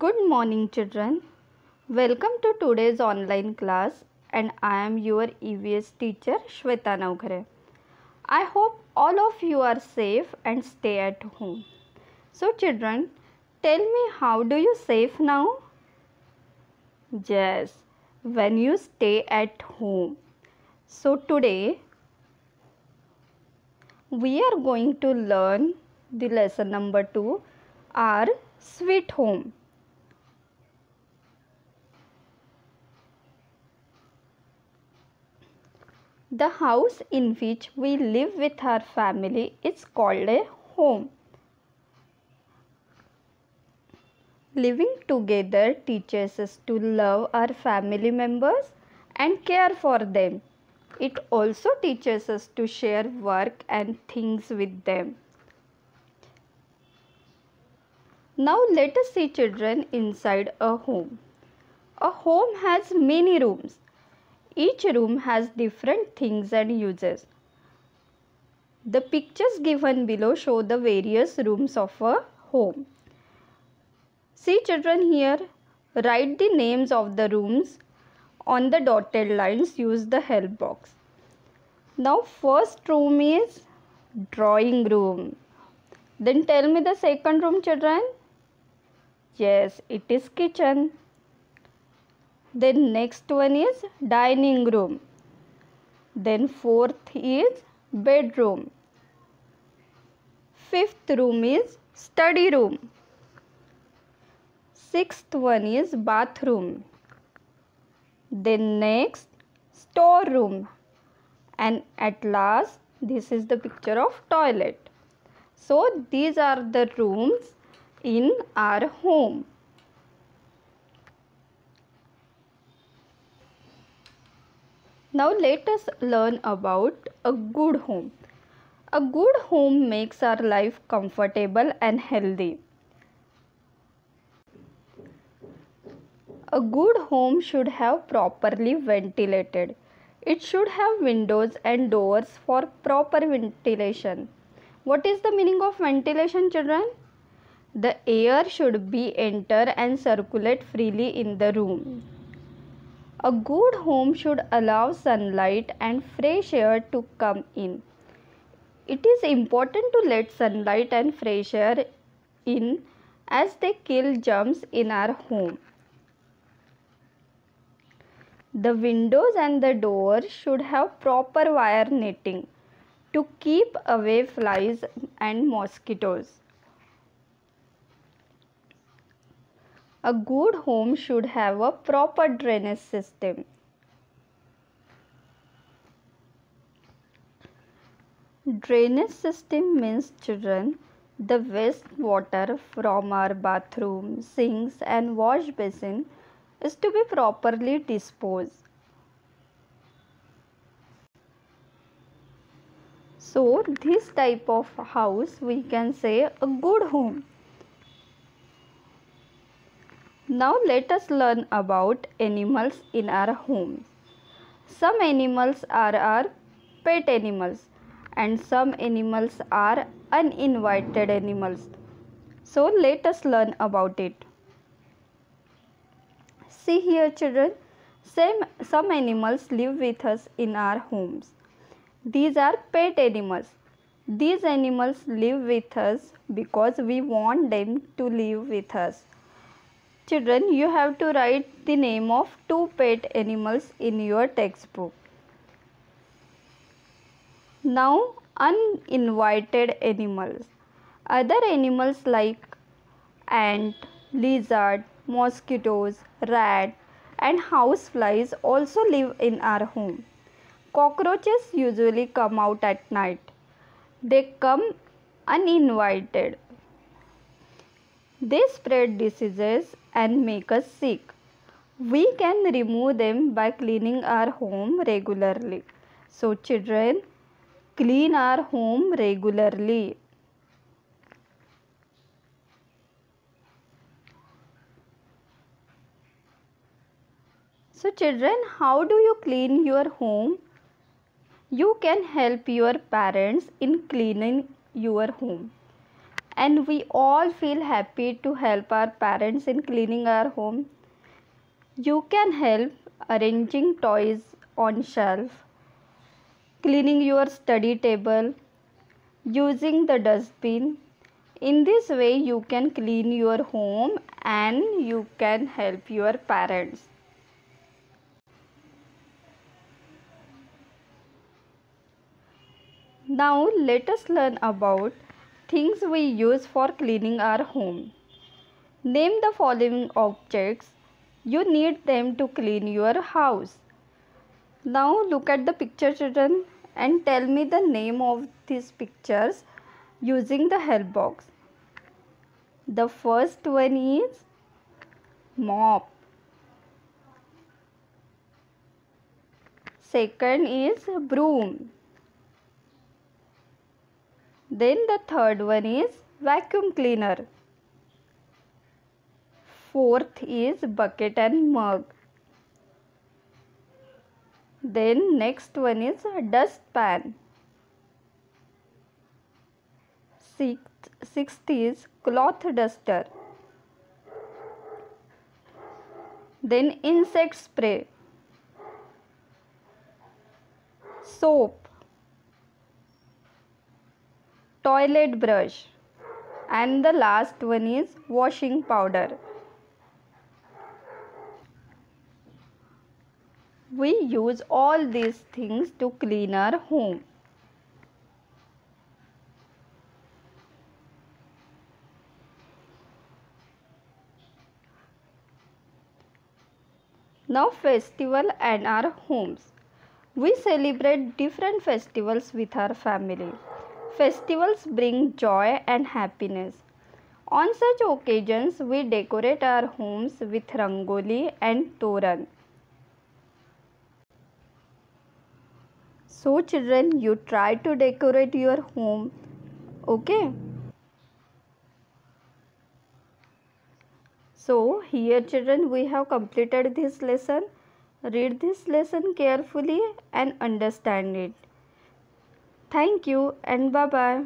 Good morning, children. Welcome to today's online class, and I am your EVS teacher Shweta Navghare. I hope all of you are safe and stay at home. So, children, tell me, how do you save now? Yes, when you stay at home. So, today we are going to learn the lesson number 2, our sweet home. The house in which we live with our family is called a home. Living together teaches us to love our family members and care for them. It also teaches us to share work and things with them. Now let us see, children, inside a home. A home has many rooms. Each room has different things and uses. The pictures given below show the various rooms of a home. See, children, here, write the names of the rooms on the dotted lines. Use the help box. Now, first room is drawing room. Then tell me the second room, children. Yes, it is kitchen. Then next one is dining room. Then fourth is bedroom. Fifth room is study room. Sixth one is bathroom. Then next storeroom. And at last, this is the picture of toilet. So these are the rooms in our home. Now let us learn about a good home. A good home makes our life comfortable and healthy. A good home should have properly ventilated. It should have windows and doors for proper ventilation. What is the meaning of ventilation, children? The air should be enter and circulate freely in the room. A good home should allow sunlight and fresh air to come in. It is important to let sunlight and fresh air in as they kill germs in our home. The windows and the doors should have proper wire netting to keep away flies and mosquitoes. A good home should have a proper drainage system. Drainage system means, children, the waste water from our bathroom, sinks and wash basin is to be properly disposed. So this type of house we can say a good home. Now let us learn about animals in our homes. Some animals are our pet animals and some animals are uninvited animals. So let us learn about it. See here, children, some animals live with us in our homes. These are pet animals. These animals live with us because we want them to live with us. Children, you have to write the name of 2 pet animals in your textbook. Now, uninvited animals. Other animals like ant, lizard, mosquitoes, rat and houseflies also live in our home. Cockroaches usually come out at night. They come uninvited. They spread diseases and make us sick. We can remove them by cleaning our home regularly. So, children, clean our home regularly. So, children, how do you clean your home? You can help your parents in cleaning your home. and we all feel happy to help our parents in cleaning our home. You can help arranging toys on shelf, cleaning your study table, using the dustbin. In this way you can clean your home and you can help your parents. Now let us learn about things we use for cleaning our home. Name the following objects you need them to clean your house. Now look at the picture, children, and tell me the name of these pictures using the help box. The first one is mop. Second is broom. Then the third one is vacuum cleaner. Fourth is bucket and mug. Then next one is dustpan. Sixth is cloth duster. Then insect spray, soap, toilet brush, and the last one is washing powder. We use all these things to clean our home. Now festival and our homes. We celebrate different festivals with our family. Festivals bring joy and happiness. On such occasions, we decorate our homes with rangoli and toran. So children, you try to decorate your home, okay? So here children, we have completed this lesson. Read this lesson carefully and understand it. Thank you and bye-bye.